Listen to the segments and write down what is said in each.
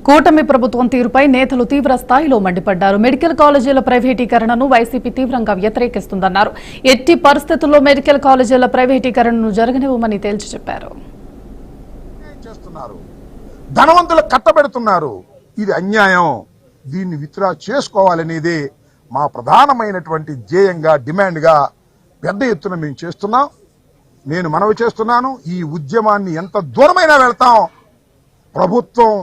కూటమి ప్రభుత్వం తీరుపై నేతలు తీవ్ర స్థాయిలో మండిపడ్డారు. మెడికల్ కాలేజీల ప్రైవేటీకరణను వైసీపీ తీవ్రంగా వ్యతిరేకిస్తుందన్నారు. ఎట్టి పరిస్థితుల్లో మెడికల్ కాలేజీల ప్రైవేటీకరణను జరగనివ్వమని తేల్చి చెప్పారు. ధనవంతులు కట్టబెడుతున్నారు. ఇది అన్యాయం. దీన్ని విత్డ్రా చేసుకోవాలనేది మా ప్రధానమైనటువంటి ధ్యేయంగా, డిమాండ్గా పెద్ద ఎత్తున మేము చేస్తున్నాం. నేను మనవి చేస్తున్నాను, ఈ ఉద్యమాన్ని ఎంత దూరమైనా వెళ్తాం. ప్రభుత్వం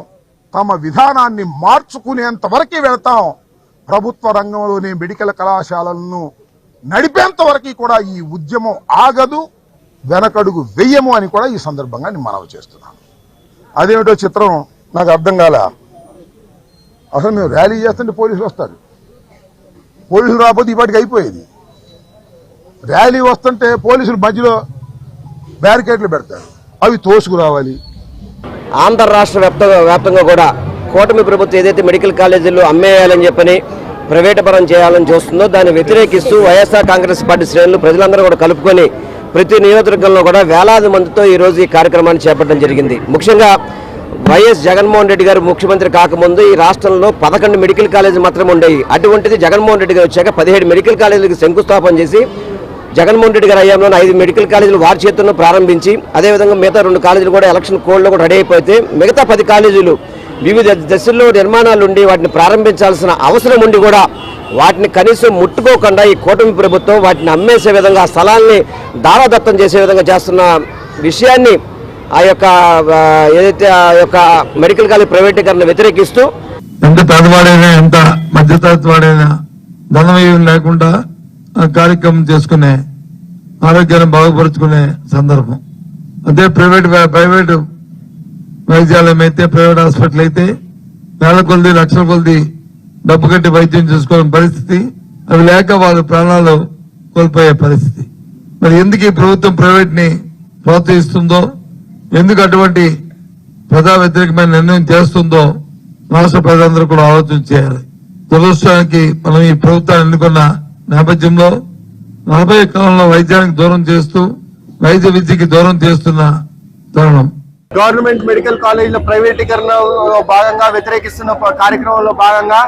తమ విధానాన్ని మార్చుకునేంత వరకు వెళ్తాం. ప్రభుత్వ రంగంలోని మెడికల్ కళాశాలలను నడిపేంత వరకు కూడా ఈ ఉద్యమం ఆగదు, వెనకడుగు వెయ్యము అని కూడా ఈ సందర్భంగా నేను మనవి చేస్తున్నాను. అదేమిటో చిత్రం నాకు అర్థం కాల. అసలు మేము ర్యాలీ చేస్తుంటే పోలీసులు వస్తారు. పోలీసులు రాకపోతే ఇప్పటికి అయిపోయేది. ర్యాలీ వస్తుంటే పోలీసులు మధ్యలో బ్యారికేడ్లు పెడతారు. అవి తోసుకురావాలి. ఆంధ్ర రాష్ట్ర వ్యాప్తంగా కూడా కూటమి ప్రభుత్వం ఏదైతే మెడికల్ కాలేజీలు అమ్మేయాలని చెప్పని ప్రైవేటు పరం చేయాలని చూస్తుందో దాన్ని వ్యతిరేకిస్తూ వైఎస్ఆర్ కాంగ్రెస్ పార్టీ శ్రేణులు ప్రజలందరూ కూడా కలుపుకొని ప్రతి నియోజకవర్గంలో కూడా వేలాది మందితో ఈరోజు ఈ కార్యక్రమాన్ని చేపట్టడం జరిగింది. ముఖ్యంగా వైఎస్ జగన్మోహన్ రెడ్డి గారు ముఖ్యమంత్రి కాకముందు ఈ రాష్ట్రంలో 11 మెడికల్ కాలేజీలు మాత్రమే ఉండేవి. అటువంటిది జగన్మోహన్ రెడ్డి గారు వచ్చాక 17 మెడికల్ కాలేజీలకు శంకుస్థాపన చేసి జగన్మోహన్ రెడ్డి గారి హయాంలో 5 మెడికల్ కాలేజీలు వారి చేతుల్లో ప్రారంభించి, అదేవిధంగా మిగతా 2 కాలేజీలు కూడా ఎలక్షన్ కోడ్లో కూడా రెడీ అయిపోతే మిగతా 10 కాలేజీలు వివిధ దశల్లో నిర్మాణాలు ఉండి వాటిని ప్రారంభించాల్సిన అవసరం ఉండి కూడా వాటిని కనీసం ముట్టుకోకుండా ఈ కూటమి ప్రభుత్వం వాటిని అమ్మేసే విధంగా, స్థలాల్ని దారాదత్తం చేసే విధంగా చేస్తున్న విషయాన్ని ఏదైతే ఆ యొక్క మెడికల్ కాలేజ్ ప్రైవేటీకరణ వ్యతిరేకిస్తూ ఎంత పేదవాడైనా ఎంత మధ్యతరగతి వాడైనా ధనవ్యయం లేకుండా కార్యక్రమం చేసుకునే ఆరోగ్యాన్ని బాగుపరుచుకునే సందర్భం. అదే ప్రైవేటు వైద్యాలయం అయితే, ప్రైవేట్ హాస్పిటల్ అయితే వేల కొలది లక్షల కొలది డబ్బు కట్టి వైద్యం చేసుకోవడం పరిస్థితి. అవి లేక వాళ్ళ ప్రాణాలు కోల్పోయే పరిస్థితి. మరి ఎందుకు ఈ ప్రభుత్వం ప్రైవేట్ ని ప్రోత్సహిస్తుందో, ఎందుకు అటువంటి ప్రజా వ్యతిరేకమైన నిర్ణయం చేస్తుందో రాష్ట్ర ప్రజలందరూ కూడా ఆలోచన చేయాలి. దురదృష్టానికి మనం ఈ ప్రభుత్వాన్ని ఎన్నుకున్న నేపథ్యంలో 40 కాలంలో వైద్యానికి దూరం చేస్తూ వైద్య విద్యకి దూరం చేస్తున్న తరుణం. గవర్నమెంట్ మెడికల్ కాలేజీల ప్రైవేటీకరణలో భాగంగా వ్యతిరేకిస్తున్న కార్యక్రమంలో భాగంగా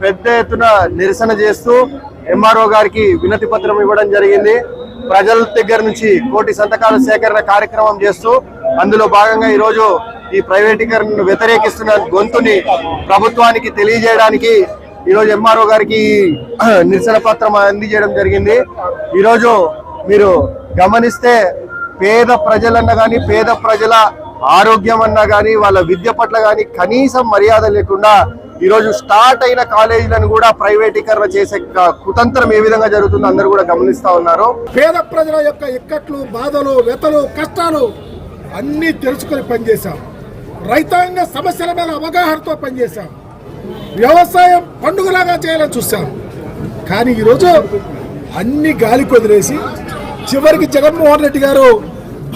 పెద్ద ఎత్తున నిరసన చేస్తూ ఎంఆర్ఓ గారికి వినతి పత్రం ఇవ్వడం జరిగింది. ప్రజల దగ్గర నుంచి 1 కోటి సంతకాల సేకరణ కార్యక్రమం చేస్తూ అందులో భాగంగా ఈరోజు ఈ ప్రైవేటీకరణను వ్యతిరేకిస్తున్న గొంతుని ప్రభుత్వానికి తెలియజేయడానికి ఈరోజు ఎంఆర్ఓ గారికి నిరసన పత్రం అందజేయడం జరిగింది. ఈరోజు మీరు గమనిస్తే పేద ప్రజలన్నా కానీ, పేద ప్రజల ఆరోగ్యం అన్నా కానీ, వాళ్ళ విద్య పట్ల కానీ కనీసం మర్యాద లేకుండా ఈరోజు స్టార్ట్ అయిన కాలేజీలను కూడా ప్రైవేటీకరణ చేసే కుతంత్రం ఏ విధంగా జరుగుతుందో అందరూ కూడా గమనిస్తా ఉన్నారు. పేద ప్రజల యొక్క ఇక్కట్లు, బాధలు, వ్యతలు, కష్టాలు అన్నీ తెలుసుకొని పనిచేశాం. రైతాంగ సమస్యల మీద అవగాహనతో పనిచేశాం. వ్యవసాయం పండుగలాగా చేయాలని చూశాం. కానీ ఈరోజు అన్ని గాలి కొదిలేసి చివరికి జగన్మోహన్ రెడ్డి గారు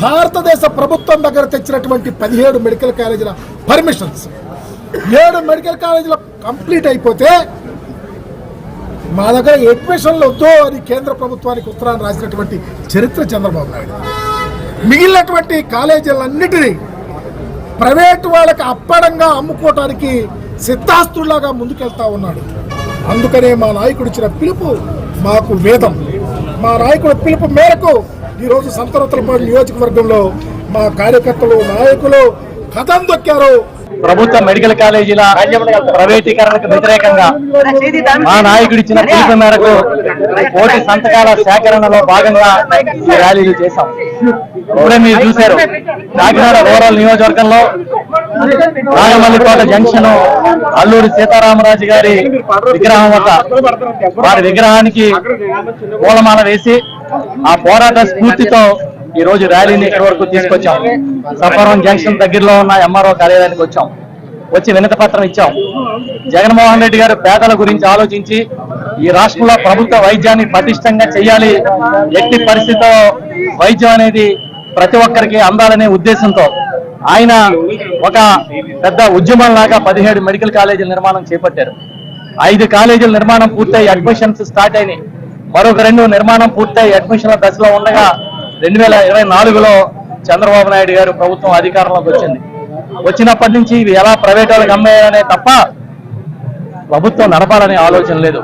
భారతదేశ ప్రభుత్వం దగ్గర తెచ్చినటువంటి 17 మెడికల్ కాలేజీల పర్మిషన్స్, 7 మెడికల్ కాలేజీల కంప్లీట్ అయిపోతే మా దగ్గర అడ్మిషన్లు వద్దు అని కేంద్ర ప్రభుత్వానికి ఉత్తరాన్ని రాసినటువంటి చరిత్ర చంద్రబాబు నాయుడు. మిగిలినటువంటి కాలేజీలన్నిటినీ ప్రైవేటు వాళ్ళకి అప్పడంగా అమ్ముకోవటానికి సిద్ధాస్తులాగా ముందుకెళ్తా ఉన్నాడు. అందుకనే మా నాయకుడు ఇచ్చిన పిలుపు మాకు వేదం. మా నాయకుడు పిలుపు మేరకు ఈరోజు సంతనూతలపాడు నియోజకవర్గంలో మా కార్యకర్తలు, నాయకులు కథం దొక్కారు. ప్రభుత్వ మెడికల్ కాలేజీల ప్రైవేటీకరణకు వ్యతిరేకంగా మా నాయకుడు ఇచ్చిన పిలుపు మేరకు 1 కోటి సంతకాల సేకరణలో భాగంగా ఈ ర్యాలీలు చేశాం. ఇప్పుడే మీరు చూశారు, కాకినాడ రూరల్ నియోజకవర్గంలో రాజమల్లికోట జంక్షన్ అల్లూరి సీతారామరాజు గారి విగ్రహం వద్ద వారి విగ్రహానికి పూలమాల వేసి ఆ పోరాట స్ఫూర్తితో ఈ రోజు ర్యాలీని ఇక్కడి వరకు తీసుకొచ్చాం. సఫరం జంక్షన్ దగ్గరలో ఉన్న ఎంఆర్ఓ కార్యాలయానికి వచ్చి వినతి పత్రం ఇచ్చాం. జగన్మోహన్ రెడ్డి గారు పేదల గురించి ఆలోచించి ఈ రాష్ట్రంలో ప్రభుత్వ వైద్యాన్ని పటిష్టంగా చేయాలి, ఎట్టి పరిస్థితిలో వైద్యం అనేది ప్రతి ఒక్కరికి అందాలనే ఉద్దేశంతో ఆయన ఒక పెద్ద ఉద్యమంలాగా 17 మెడికల్ కాలేజీల నిర్మాణం చేపట్టారు. 5 కాలేజీల నిర్మాణం పూర్తయి అడ్మిషన్స్ స్టార్ట్ అయినాయి. మరొక 2 నిర్మాణం పూర్తయి అడ్మిషన్ల దశలో ఉండగా 2024లో చంద్రబాబు నాయుడు గారు ప్రభుత్వం అధికారంలోకి వచ్చింది. వచ్చినప్పటి నుంచి ఇవి ఎలా ప్రైవేట్ వాళ్ళకి అమ్మేయాలనే తప్ప ప్రభుత్వం నడపాలనే ఆలోచన లేదు.